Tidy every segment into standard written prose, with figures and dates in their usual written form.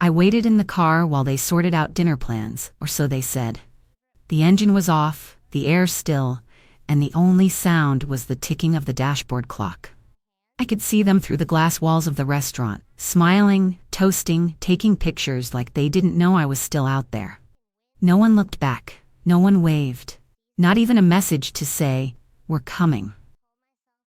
I waited in the car while they sorted out dinner plans, or so they said. The engine was off, the air still, and the only sound was the ticking of the dashboard clock. I could see them through the glass walls of the restaurant, smiling, toasting, taking pictures like they didn't know I was still out there. No one looked back, no one waved, not even a message to say, "We're coming."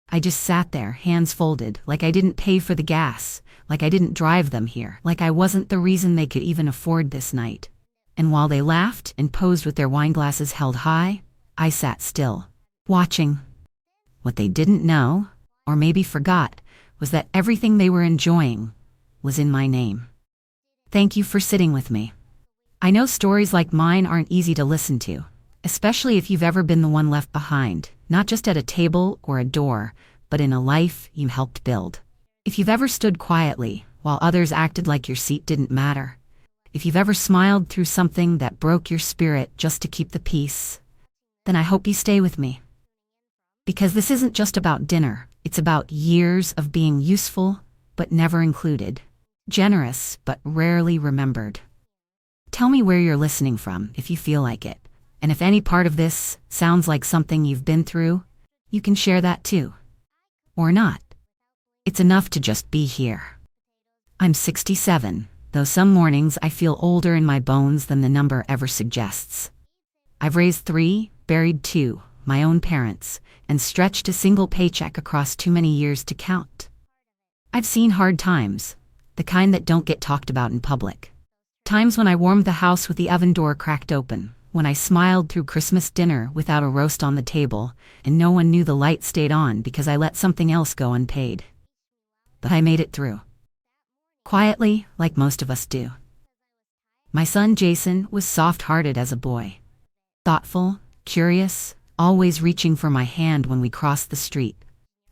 I just sat there, hands folded, like I didn't pay for the gas, like I didn't drive them here, like I wasn't the reason they could even afford this night. And while they laughed and posed with their wine glasses held high, I sat still, watching. What they didn't know, or maybe forgot, was that everything they were enjoying was in my name. Thank you for sitting with me. I know stories like mine aren't easy to listen to, especially if you've ever been the one left behind, not just at a table or a door, but in a life you helped build. If you've ever stood quietly while others acted like your seat didn't matter, if you've ever smiled through something that broke your spirit just to keep the peace, then I hope you stay with me. Because this isn't just about dinner, it's about years of being useful but never included, generous but rarely remembered. Tell me where you're listening from if you feel like it, and if any part of this sounds like something you've been through, you can share that too. Or not. It's enough to just be here. I'm 67, though some mornings I feel older in my bones than the number ever suggests. I've raised 3, buried 2, my own parents, and stretched a single paycheck across too many years to count. I've seen hard times, the kind that don't get talked about in public. Times when I warmed the house with the oven door cracked open, when I smiled through Christmas dinner without a roast on the table, and no one knew the light stayed on because I let something else go unpaid. But I made it through. Quietly, like most of us do. My son Jason was soft-hearted as a boy. Thoughtful, curious, always reaching for my hand when we crossed the street.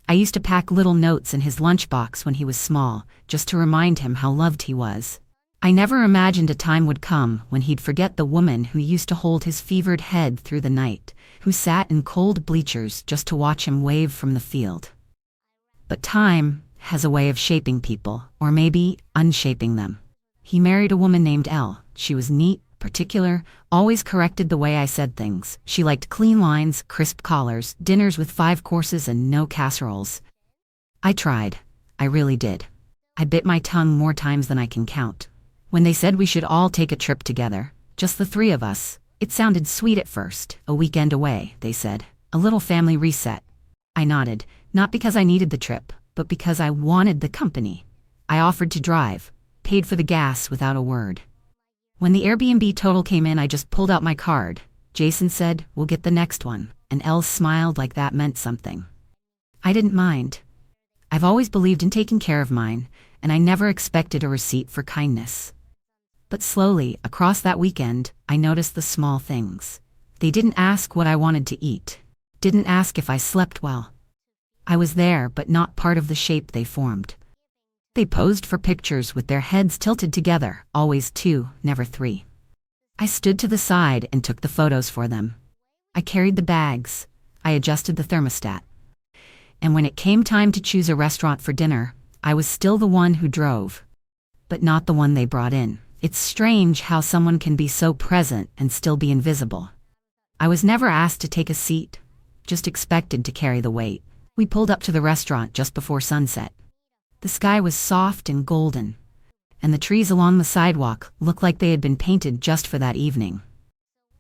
I used to pack little notes in his lunchbox when he was small, just to remind him how loved he was. I never imagined a time would come when he'd forget the woman who used to hold his fevered head through the night, who sat in cold bleachers just to watch him wave from the field. But time has a way of shaping people, or maybe unshaping them. He married a woman named Elle. She was neat, particular, always corrected the way I said things. She liked clean lines, crisp collars, dinners with 5 courses and no casseroles. I tried. I really did. I bit my tongue more times than I can count. When they said we should all take a trip together, just the 3 of us, it sounded sweet at first. A weekend away, they said. A little family reset. I nodded, not because I needed the trip, but because I wanted the company. I offered to drive, paid for the gas without a word. When the Airbnb total came in, I just pulled out my card. Jason said, "We'll get the next one," and Elle smiled like that meant something. I didn't mind. I've always believed in taking care of mine, and I never expected a receipt for kindness. But slowly, across that weekend, I noticed the small things. They didn't ask what I wanted to eat, didn't ask if I slept well. I was there, but not part of the shape they formed. They posed for pictures with their heads tilted together, always 2, never 3. I stood to the side and took the photos for them. I carried the bags. I adjusted the thermostat. And when it came time to choose a restaurant for dinner, I was still the one who drove, but not the one they brought in. It's strange how someone can be so present and still be invisible. I was never asked to take a seat, just expected to carry the weight. We pulled up to the restaurant just before sunset. The sky was soft and golden, and the trees along the sidewalk looked like they had been painted just for that evening.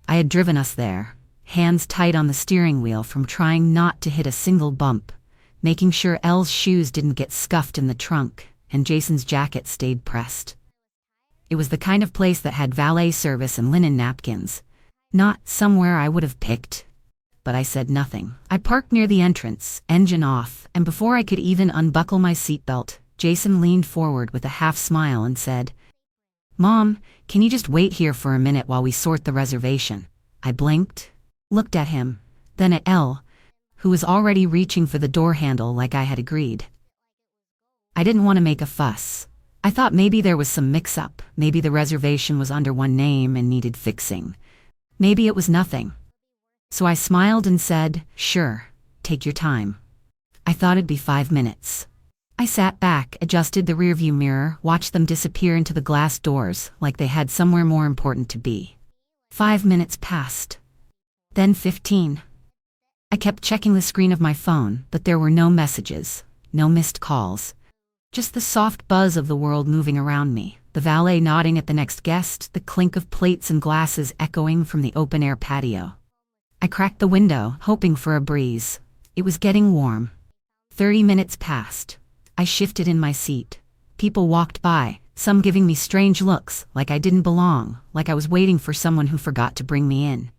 I had driven us there, hands tight on the steering wheel from trying not to hit a single bump, making sure Elle's shoes didn't get scuffed in the trunk, and Jason's jacket stayed pressed. It was the kind of place that had valet service and linen napkins, not somewhere I would have picked. But I said nothing. I parked near the entrance, engine off, and before I could even unbuckle my seatbelt, Jason leaned forward with a half smile and said, "Mom, can you just wait here for a minute while we sort the reservation?" I blinked, looked at him, then at Elle, who was already reaching for the door handle like I had agreed. I didn't want to make a fuss. I thought maybe there was some mix-up, maybe the reservation was under one name and needed fixing. Maybe it was nothing. So I smiled and said, "Sure, take your time." I thought it'd be 5 minutes. I sat back, adjusted the rearview mirror, watched them disappear into the glass doors like they had somewhere more important to be. 5 minutes passed. Then 15. I kept checking the screen of my phone, but there were no messages, no missed calls. Just the soft buzz of the world moving around me, the valet nodding at the next guest, the clink of plates and glasses echoing from the open-air patio. I cracked the window, hoping for a breeze. It was getting warm. 30 minutes passed. I shifted in my seat. People walked by, some giving me strange looks, like I didn't belong, like I was waiting for someone who forgot to bring me in.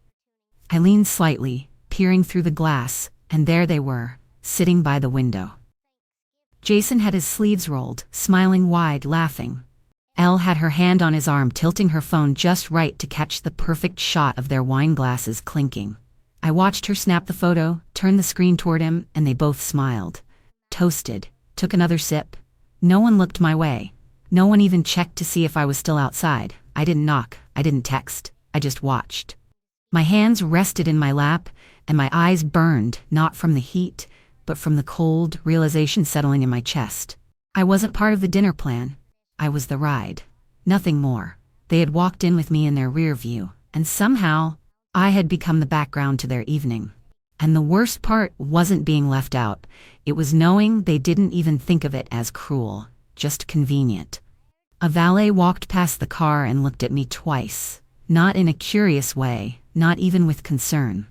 I leaned slightly, peering through the glass, and there they were, sitting by the window. Jason had his sleeves rolled, smiling wide, laughing. Elle had her hand on his arm, tilting her phone just right to catch the perfect shot of their wine glasses clinking. I watched her snap the photo, turn the screen toward him, and they both smiled. Toasted. Took another sip. No one looked my way. No one even checked to see if I was still outside. I didn't knock. I didn't text. I just watched. My hands rested in my lap, and my eyes burned, not from the heat, but from the cold realization settling in my chest. I wasn't part of the dinner plan. I was the ride. Nothing more. They had walked in with me in their rear view, and somehow, I had become the background to their evening. And the worst part wasn't being left out. It was knowing they didn't even think of it as cruel, just convenient. A valet walked past the car and looked at me twice. Not in a curious way, not even with concern.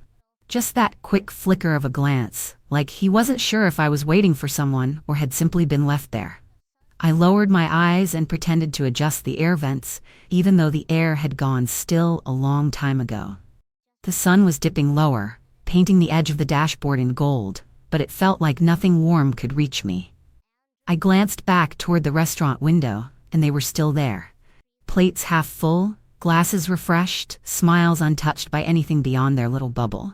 Just that quick flicker of a glance, like he wasn't sure if I was waiting for someone or had simply been left there. I lowered my eyes and pretended to adjust the air vents, even though the air had gone still a long time ago. The sun was dipping lower, painting the edge of the dashboard in gold, but it felt like nothing warm could reach me. I glanced back toward the restaurant window, and they were still there. Plates half full, glasses refreshed, smiles untouched by anything beyond their little bubble.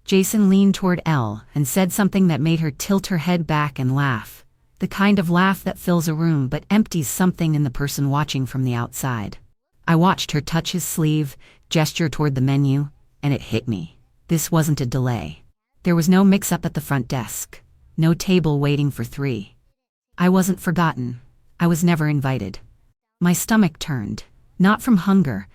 Jason leaned toward Elle and said something that made her tilt her head back and laugh. The kind of laugh that fills a room but empties something in the person watching from the outside. I watched her touch his sleeve, gesture toward the menu, and it hit me. This wasn't a delay. There was no mix-up at the front desk. No table waiting for 3. I wasn't forgotten. I was never invited. My stomach turned, not from hunger,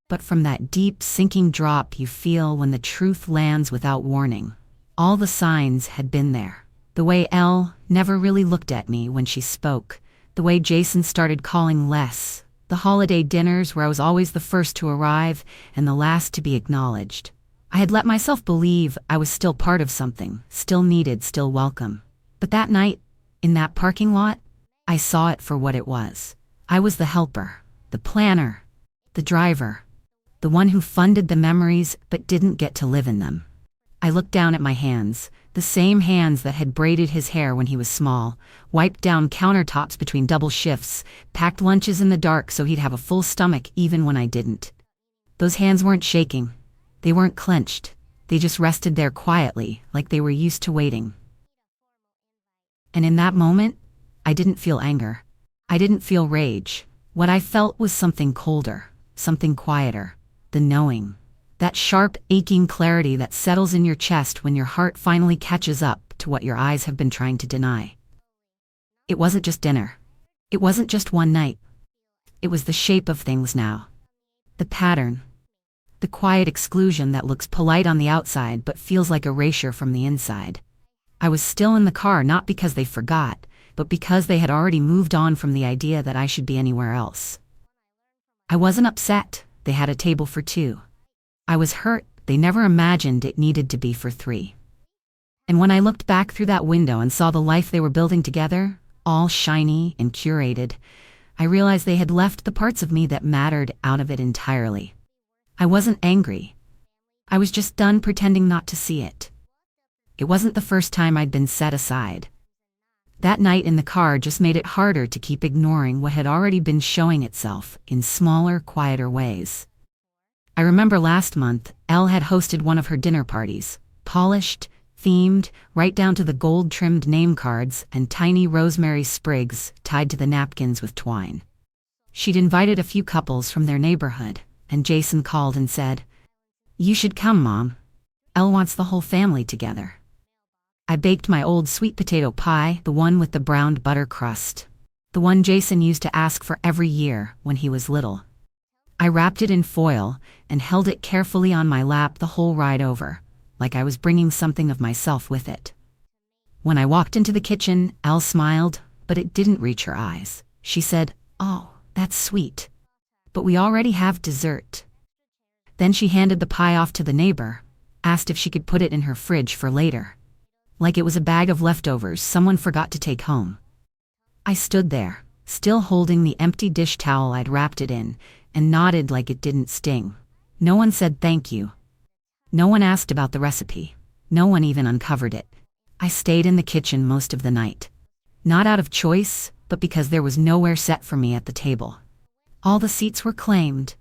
but from that deep, sinking drop you feel when the truth lands without warning. All the signs had been there. The way Elle never really looked at me when she spoke, the way Jason started calling less, the holiday dinners where I was always the first to arrive and the last to be acknowledged. I had let myself believe I was still part of something, still needed, still welcome. But that night, in that parking lot, I saw it for what it was. I was the helper, the planner, the driver, the one who funded the memories but didn't get to live in them. I looked down at my hands, the same hands that had braided his hair when he was small, wiped down countertops between double shifts, packed lunches in the dark so he'd have a full stomach even when I didn't. Those hands weren't shaking. They weren't clenched. They just rested there quietly, like they were used to waiting. And in that moment, I didn't feel anger. I didn't feel rage. What I felt was something colder, something quieter. The knowing. That sharp, aching clarity that settles in your chest when your heart finally catches up to what your eyes have been trying to deny. It wasn't just dinner. It wasn't just one night. It was the shape of things now. The pattern. The quiet exclusion that looks polite on the outside but feels like erasure from the inside. I was still in the car not because they forgot, but because they had already moved on from the idea that I should be anywhere else. I wasn't upset. They had a table for 2. I was hurt. They never imagined it needed to be for 3. And when I looked back through that window and saw the life they were building together, all shiny and curated, I realized they had left the parts of me that mattered out of it entirely. I wasn't angry. I was just done pretending not to see it. It wasn't the first time I'd been set aside. That night in the car just made it harder to keep ignoring what had already been showing itself in smaller, quieter ways. I remember last month, Elle had hosted one of her dinner parties, polished, themed, right down to the gold-trimmed name cards and tiny rosemary sprigs tied to the napkins with twine. She'd invited a few couples from their neighborhood, and Jason called and said, "You should come, Mom. Elle wants the whole family together." I baked my old sweet potato pie, the one with the browned butter crust. The one Jason used to ask for every year when he was little. I wrapped it in foil and held it carefully on my lap the whole ride over, like I was bringing something of myself with it. When I walked into the kitchen, Elle smiled, but it didn't reach her eyes. She said, "Oh, that's sweet. But we already have dessert." Then she handed the pie off to the neighbor, asked if she could put it in her fridge for later. Like it was a bag of leftovers someone forgot to take home. I stood there, still holding the empty dish towel I'd wrapped it in, and nodded like it didn't sting. No one said thank you. No one asked about the recipe. No one even uncovered it. I stayed in the kitchen most of the night. Not out of choice, but because there was nowhere set for me at the table. All the seats were claimed.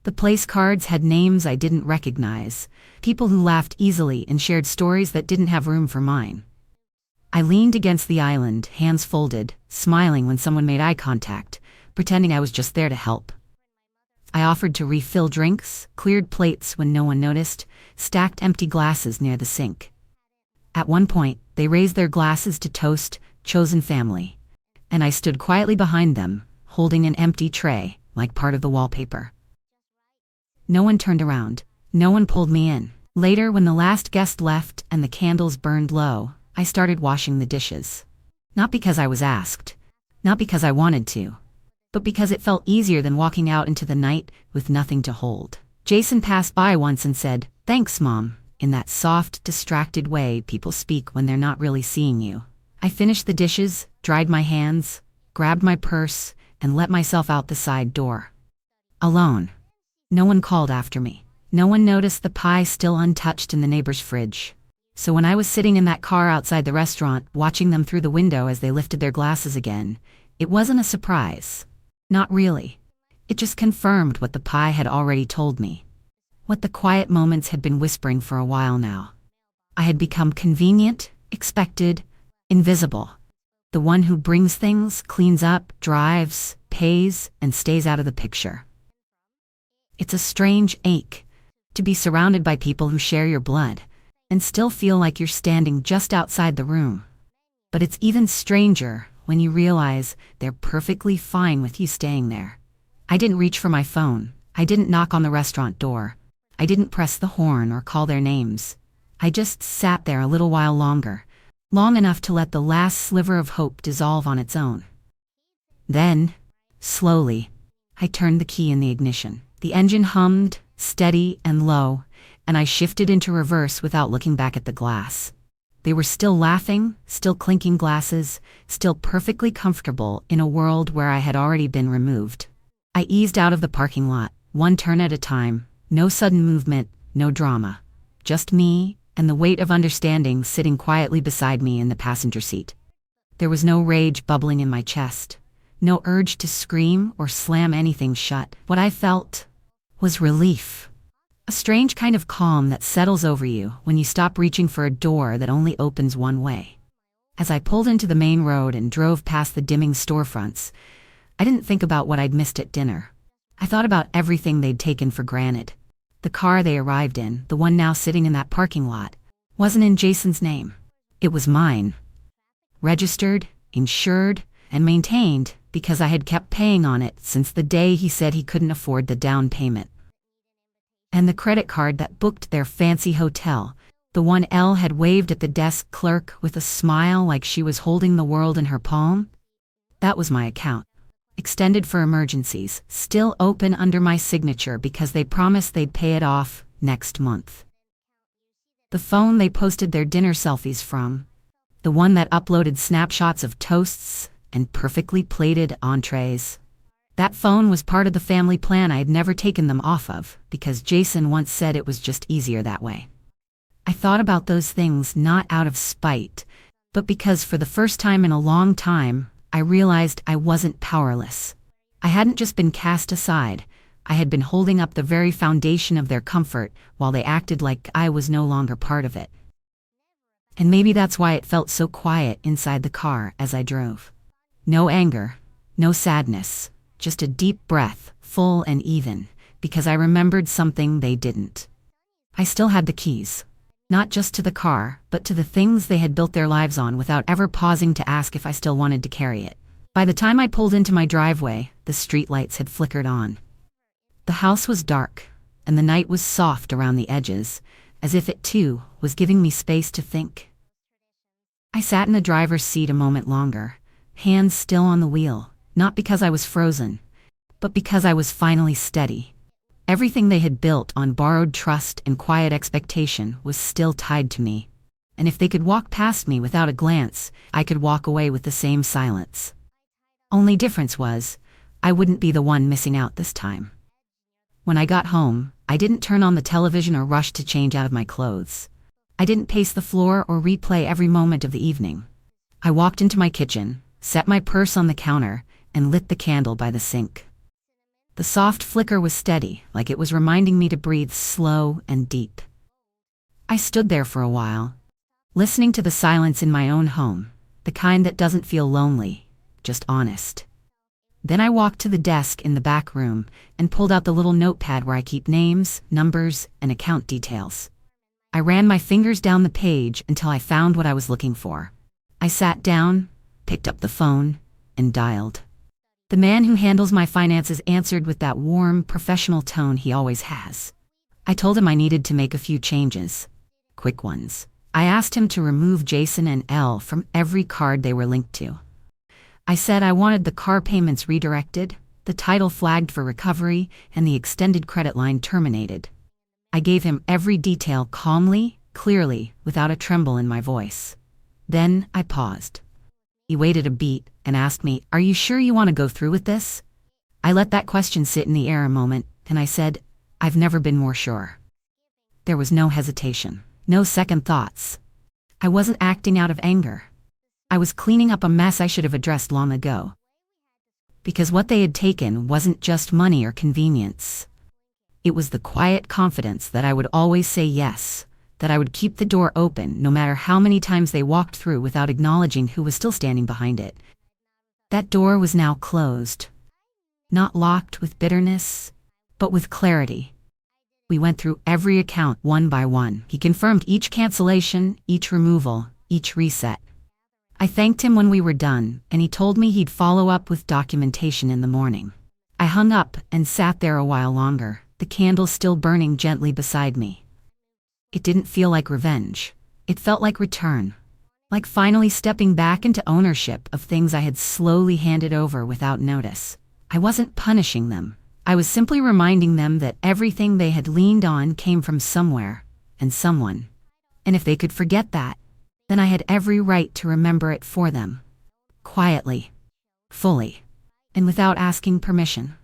The place cards had names I didn't recognize, people who laughed easily and shared stories that didn't have room for mine. I leaned against the island, hands folded, smiling when someone made eye contact, pretending I was just there to help. I offered to refill drinks, cleared plates when no one noticed, stacked empty glasses near the sink. At one point, they raised their glasses to toast, chosen family, and I stood quietly behind them, holding an empty tray, like part of the wallpaper. No one turned around. No one pulled me in. Later, when the last guest left and the candles burned low, I started washing the dishes. Not because I was asked, not because I wanted to, but because it felt easier than walking out into the night with nothing to hold. Jason passed by once and said, "Thanks, Mom," in that soft, distracted way people speak when they're not really seeing you. I finished the dishes, dried my hands, grabbed my purse, and let myself out the side door. Alone. No one called after me. No one noticed the pie still untouched in the neighbor's fridge. So when I was sitting in that car outside the restaurant, watching them through the window as they lifted their glasses again, it wasn't a surprise. Not really. It just confirmed what the pie had already told me. What the quiet moments had been whispering for a while now. I had become convenient, expected, invisible. The one who brings things, cleans up, drives, pays, and stays out of the picture. It's a strange ache to be surrounded by people who share your blood and still feel like you're standing just outside the room. But it's even stranger when you realize they're perfectly fine with you staying there. I didn't reach for my phone. I didn't knock on the restaurant door. I didn't press the horn or call their names. I just sat there a little while longer, long enough to let the last sliver of hope dissolve on its own. Then, slowly, I turned the key in the ignition. The engine hummed, steady and low, and I shifted into reverse without looking back at the glass. They were still laughing, still clinking glasses, still perfectly comfortable in a world where I had already been removed. I eased out of the parking lot, one turn at a time, no sudden movement, no drama. Just me and the weight of understanding sitting quietly beside me in the passenger seat. There was no rage bubbling in my chest. No urge to scream or slam anything shut. What I felt was relief. A strange kind of calm that settles over you when you stop reaching for a door that only opens one way. As I pulled into the main road and drove past the dimming storefronts, I didn't think about what I'd missed at dinner. I thought about everything they'd taken for granted. The car they arrived in, the one now sitting in that parking lot, wasn't in Jason's name. It was mine. Registered, insured, and maintained because I had kept paying on it since the day he said he couldn't afford the down payment. And the credit card that booked their fancy hotel, the one Elle had waved at the desk clerk with a smile like she was holding the world in her palm, that was my account. Extended for emergencies, still open under my signature because they promised they'd pay it off next month. The phone they posted their dinner selfies from, the one that uploaded snapshots of toasts and perfectly plated entrees. That phone was part of the family plan I had never taken them off of, because Jason once said it was just easier that way. I thought about those things not out of spite, but because for the first time in a long time, I realized I wasn't powerless. I hadn't just been cast aside, I had been holding up the very foundation of their comfort while they acted like I was no longer part of it. And maybe that's why it felt so quiet inside the car as I drove. No anger, no sadness, just a deep breath, full and even, because I remembered something they didn't. I still had the keys. Not just to the car, but to the things they had built their lives on without ever pausing to ask if I still wanted to carry it. By the time I pulled into my driveway, the streetlights had flickered on. The house was dark, and the night was soft around the edges, as if it too was giving me space to think. I sat in the driver's seat a moment longer, hands still on the wheel, not because I was frozen, but because I was finally steady. Everything they had built on borrowed trust and quiet expectation was still tied to me, and if they could walk past me without a glance, I could walk away with the same silence. Only difference was, I wouldn't be the one missing out this time. When I got home, I didn't turn on the television or rush to change out of my clothes. I didn't pace the floor or replay every moment of the evening. I walked into my kitchen, set my purse on the counter, and lit the candle by the sink. The soft flicker was steady, like it was reminding me to breathe slow and deep. I stood there for a while, listening to the silence in my own home, the kind that doesn't feel lonely, just honest. Then I walked to the desk in the back room and pulled out the little notepad where I keep names, numbers, and account details. I ran my fingers down the page until I found what I was looking for. I sat down, picked up the phone, and dialed. The man who handles my finances answered with that warm, professional tone he always has. I told him I needed to make a few changes. Quick ones. I asked him to remove Jason and Elle from every card they were linked to. I said I wanted the car payments redirected, the title flagged for recovery, and the extended credit line terminated. I gave him every detail calmly, clearly, without a tremble in my voice. Then I paused. He waited a beat and asked me, "Are you sure you want to go through with this?" I let that question sit in the air a moment, and I said, "I've never been more sure." There was no hesitation, no second thoughts. I wasn't acting out of anger. I was cleaning up a mess I should have addressed long ago. Because what they had taken wasn't just money or convenience. It was the quiet confidence that I would always say yes, that I would keep the door open no matter how many times they walked through without acknowledging who was still standing behind it. That door was now closed. Not locked with bitterness, but with clarity. We went through every account one by one. He confirmed each cancellation, each removal, each reset. I thanked him when we were done, and he told me he'd follow up with documentation in the morning. I hung up and sat there a while longer, the candle still burning gently beside me. It didn't feel like revenge. It felt like return. Like finally stepping back into ownership of things I had slowly handed over without notice. I wasn't punishing them. I was simply reminding them that everything they had leaned on came from somewhere and someone. And if they could forget that, then I had every right to remember it for them. Quietly. Fully. And without asking permission.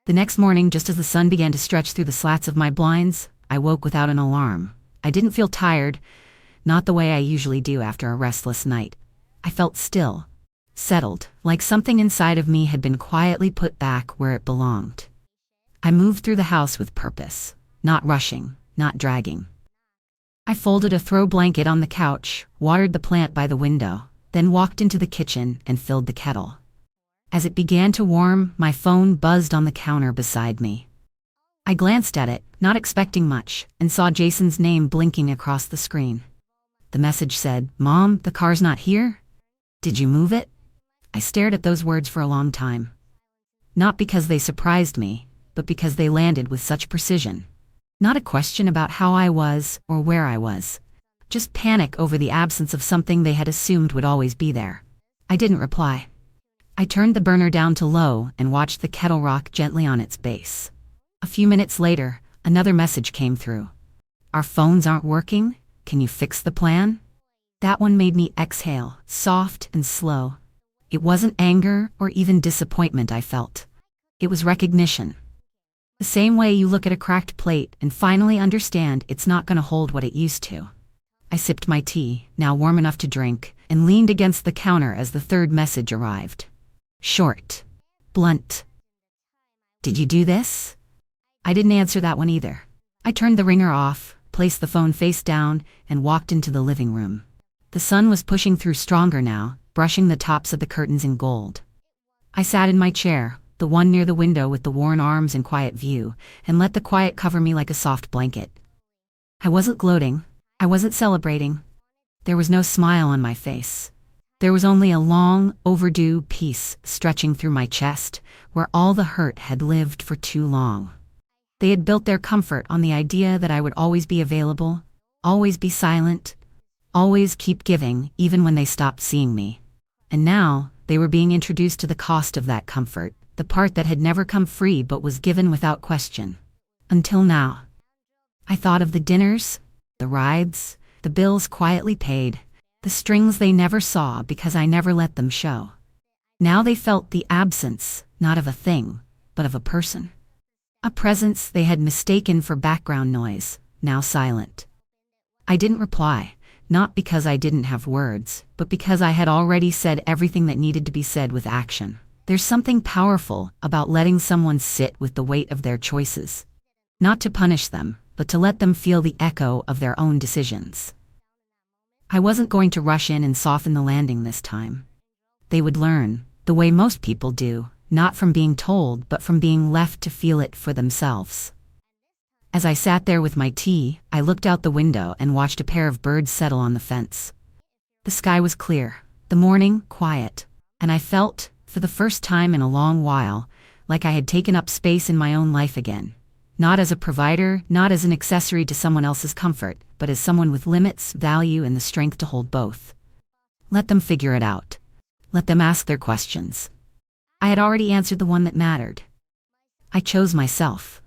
The next morning, just as the sun began to stretch through the slats of my blinds, I woke without an alarm. I didn't feel tired, not the way I usually do after a restless night. I felt still, settled, like something inside of me had been quietly put back where it belonged. I moved through the house with purpose, not rushing, not dragging. I folded a throw blanket on the couch, watered the plant by the window, then walked into the kitchen and filled the kettle. As it began to warm, my phone buzzed on the counter beside me. I glanced at it, not expecting much, and saw Jason's name blinking across the screen. The message said, "Mom, the car's not here? Did you move it?" I stared at those words for a long time. Not because they surprised me, but because they landed with such precision. Not a question about how I was or where I was. Just panic over the absence of something they had assumed would always be there. I didn't reply. I turned the burner down to low and watched the kettle rock gently on its base. A few minutes later, another message came through. "Our phones aren't working? Can you fix the plan?" That one made me exhale, soft and slow. It wasn't anger or even disappointment I felt. It was recognition. The same way you look at a cracked plate and finally understand it's not going to hold what it used to. I sipped my tea, now warm enough to drink, and leaned against the counter as the third message arrived. Short. Blunt. "Did you do this?" I didn't answer that one either. I turned the ringer off, placed the phone face down, and walked into the living room. The sun was pushing through stronger now, brushing the tops of the curtains in gold. I sat in my chair, the one near the window with the worn arms and quiet view, and let the quiet cover me like a soft blanket. I wasn't gloating. I wasn't celebrating. There was no smile on my face. There was only a long, overdue peace stretching through my chest, where all the hurt had lived for too long. They had built their comfort on the idea that I would always be available, always be silent, always keep giving even when they stopped seeing me. And now, they were being introduced to the cost of that comfort, the part that had never come free but was given without question. Until now. I thought of the dinners, the rides, the bills quietly paid, the strings they never saw because I never let them show. Now they felt the absence, not of a thing, but of a person. A presence they had mistaken for background noise, now silent. I didn't reply, not because I didn't have words, but because I had already said everything that needed to be said with action. There's something powerful about letting someone sit with the weight of their choices. Not to punish them, but to let them feel the echo of their own decisions. I wasn't going to rush in and soften the landing this time. They would learn, the way most people do, not from being told but from being left to feel it for themselves. As I sat there with my tea, I looked out the window and watched a pair of birds settle on the fence. The sky was clear, the morning quiet, and I felt, for the first time in a long while, like I had taken up space in my own life again. Not as a provider, not as an accessory to someone else's comfort, but as someone with limits, value, and the strength to hold both. Let them figure it out. Let them ask their questions. I had already answered the one that mattered. I chose myself.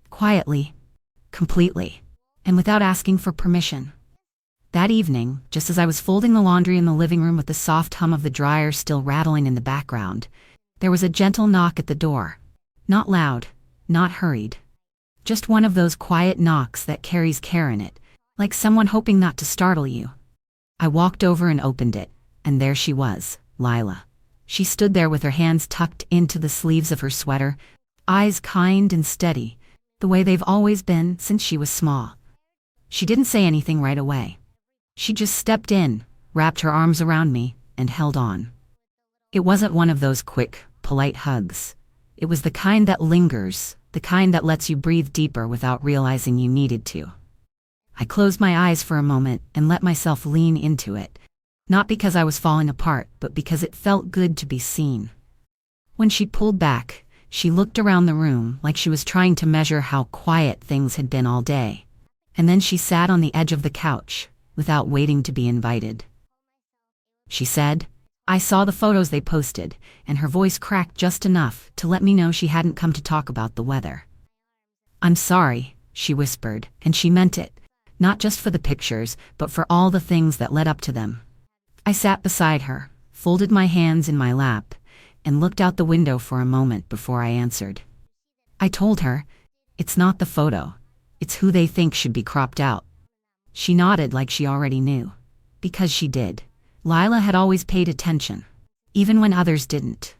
Quietly, completely, and without asking for permission. That evening, just as I was folding the laundry in the living room with the soft hum of the dryer still rattling in the background, there was a gentle knock at the door. Not loud, not hurried. Just one of those quiet knocks that carries care in it, like someone hoping not to startle you. I walked over and opened it, and there she was, Lila. She stood there with her hands tucked into the sleeves of her sweater, eyes kind and steady, the way they've always been since she was small. She didn't say anything right away. She just stepped in, wrapped her arms around me, and held on. It wasn't one of those quick, polite hugs. It was the kind that lingers, the kind that lets you breathe deeper without realizing you needed to. I closed my eyes for a moment and let myself lean into it, not because I was falling apart, but because it felt good to be seen. When she pulled back, she looked around the room like she was trying to measure how quiet things had been all day. And then she sat on the edge of the couch, without waiting to be invited. She said, "I saw the photos they posted," and her voice cracked just enough to let me know she hadn't come to talk about the weather. "I'm sorry," she whispered, and she meant it, not just for the pictures, but for all the things that led up to them. I sat beside her, folded my hands in my lap, and looked out the window for a moment before I answered. I told her, "It's not the photo. It's who they think should be cropped out." She nodded like she already knew. Because she did. Lila had always paid attention, even when others didn't.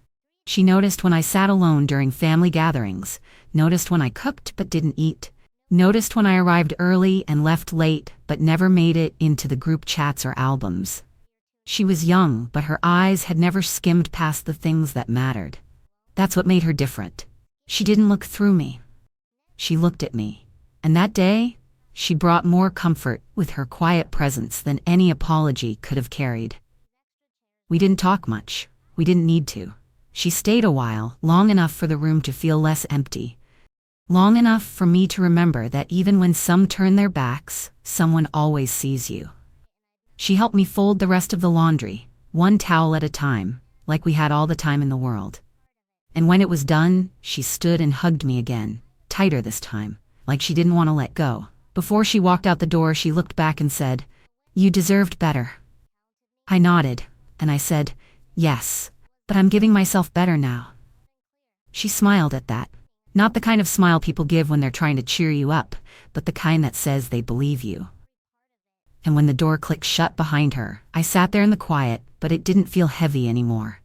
She noticed when I sat alone during family gatherings, noticed when I cooked but didn't eat, noticed when I arrived early and left late but never made it into the group chats or albums. She was young, but her eyes had never skimmed past the things that mattered. That's what made her different. She didn't look through me. She looked at me. And that day, she brought more comfort with her quiet presence than any apology could have carried. We didn't talk much. We didn't need to. She stayed a while, long enough for the room to feel less empty. Long enough for me to remember that even when some turn their backs, someone always sees you. She helped me fold the rest of the laundry, one towel at a time, like we had all the time in the world. And when it was done, she stood and hugged me again, tighter this time, like she didn't want to let go. Before she walked out the door, she looked back and said, "You deserved better." I nodded, and I said, "Yes, but I'm giving myself better now." She smiled at that. Not the kind of smile people give when they're trying to cheer you up, but the kind that says they believe you. And when the door clicked shut behind her, I sat there in the quiet, but it didn't feel heavy anymore.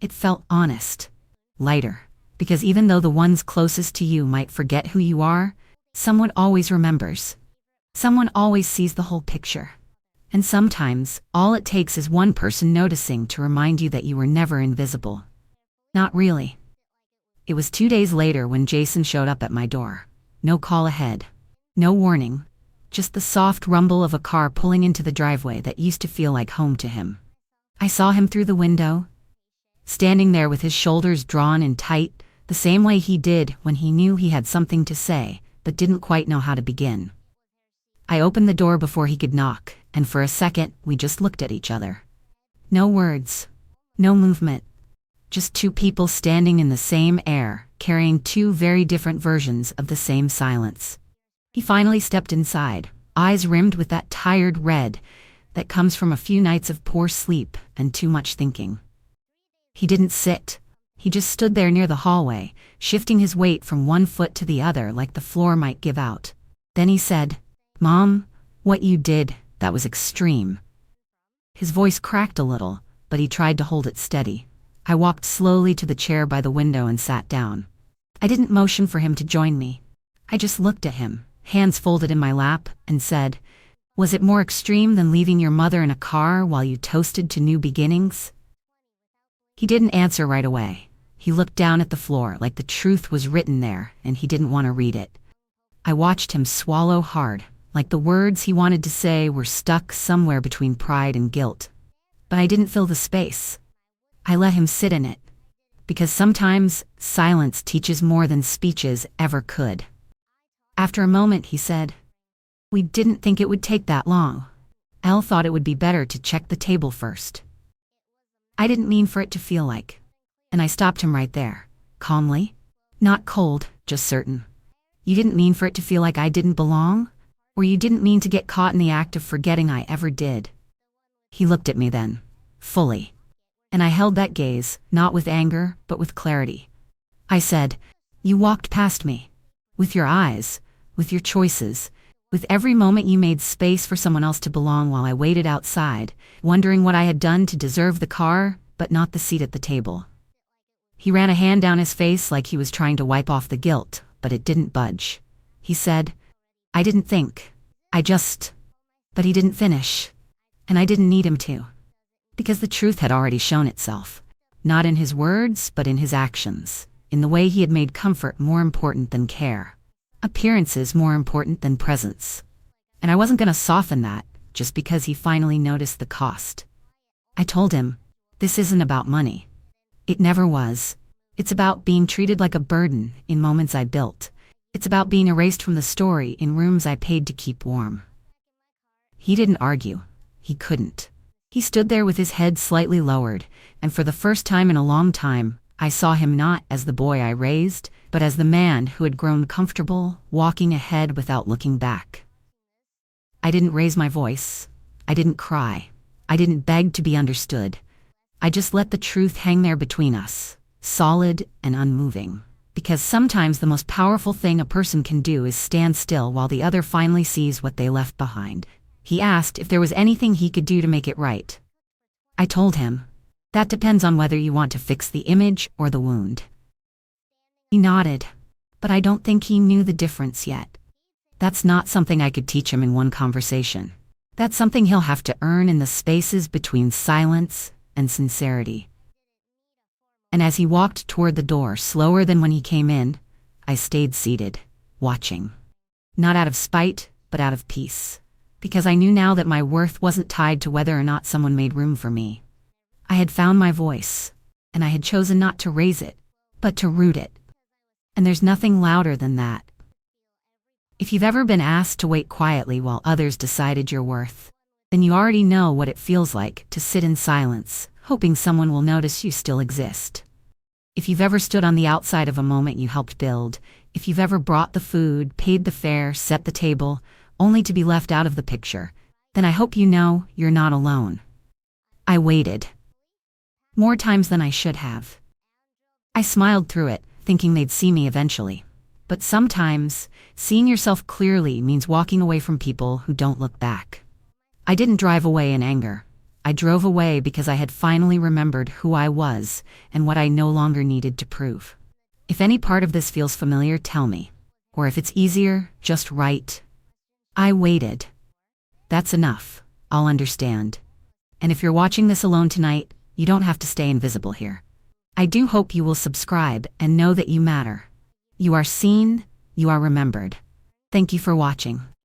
It felt honest, lighter, because even though the ones closest to you might forget who you are, someone always remembers. Someone always sees the whole picture. And sometimes, all it takes is one person noticing to remind you that you were never invisible. Not really. It was 2 days later when Jason showed up at my door. No call ahead. No warning. just the soft rumble of a car pulling into the driveway that used to feel like home to him. I saw him through the window, standing there with his shoulders drawn in tight, the same way he did when he knew he had something to say, but didn't quite know how to begin. I opened the door before he could knock, and for a second, we just looked at each other. No words, no movement, just two people standing in the same air, carrying two very different versions of the same silence. He finally stepped inside, eyes rimmed with that tired red that comes from a few nights of poor sleep and too much thinking. He didn't sit. He just stood there near the hallway, shifting his weight from one foot to the other like the floor might give out. Then he said, "Mom, what you did, that was extreme." His voice cracked a little, but he tried to hold it steady. I walked slowly to the chair by the window and sat down. I didn't motion for him to join me. I just looked at him, hands folded in my lap, and said, "Was it more extreme than leaving your mother in a car while you toasted to new beginnings?" He didn't answer right away. He looked down at the floor like the truth was written there and he didn't want to read it. I watched him swallow hard, like the words he wanted to say were stuck somewhere between pride and guilt. But I didn't fill the space. I let him sit in it, because sometimes silence teaches more than speeches ever could. After a moment, he said, "We didn't think it would take that long. Elle thought it would be better to check the table first." I didn't mean for it to feel like. And I stopped him right there, calmly. Not cold, just certain. "You didn't mean for it to feel like I didn't belong? Or you didn't mean to get caught in the act of forgetting I ever did?" He looked at me then, fully. And I held that gaze, not with anger, but with clarity. I said, "You walked past me. With your eyes, with your choices, with every moment you made space for someone else to belong while I waited outside, wondering what I had done to deserve the car, but not the seat at the table." He ran a hand down his face like he was trying to wipe off the guilt, but it didn't budge. He said, "I didn't think. I just..." But he didn't finish. And I didn't need him to. Because the truth had already shown itself. Not in his words, but in his actions. In the way he had made comfort more important than care. Appearances more important than presence. And I wasn't going to soften that, just because he finally noticed the cost. I told him, "This isn't about money. It never was. It's about being treated like a burden in moments I built. It's about being erased from the story in rooms I paid to keep warm." He didn't argue. He couldn't. He stood there with his head slightly lowered, and for the first time in a long time, I saw him not as the boy I raised, but as the man who had grown comfortable, walking ahead without looking back. I didn't raise my voice. I didn't cry. I didn't beg to be understood. I just let the truth hang there between us, solid and unmoving. Because sometimes the most powerful thing a person can do is stand still while the other finally sees what they left behind. He asked if there was anything he could do to make it right. I told him, "That depends on whether you want to fix the image or the wound." He nodded, but I don't think he knew the difference yet. That's not something I could teach him in one conversation. That's something he'll have to earn in the spaces between silence and sincerity. And as he walked toward the door slower than when he came in, I stayed seated, watching. Not out of spite, but out of peace. Because I knew now that my worth wasn't tied to whether or not someone made room for me. I had found my voice, and I had chosen not to raise it, but to root it. And there's nothing louder than that. If you've ever been asked to wait quietly while others decided your worth, then you already know what it feels like to sit in silence, hoping someone will notice you still exist. If you've ever stood on the outside of a moment you helped build, if you've ever brought the food, paid the fare, set the table, only to be left out of the picture, then I hope you know you're not alone. I waited. More times than I should have. I smiled through it, thinking they'd see me eventually. But sometimes, seeing yourself clearly means walking away from people who don't look back. I didn't drive away in anger. I drove away because I had finally remembered who I was and what I no longer needed to prove. If any part of this feels familiar, tell me. Or if it's easier, just write. I waited. That's enough. I'll understand. And if you're watching this alone tonight, you don't have to stay invisible here. I do hope you will subscribe and know that you matter. You are seen, you are remembered. Thank you for watching.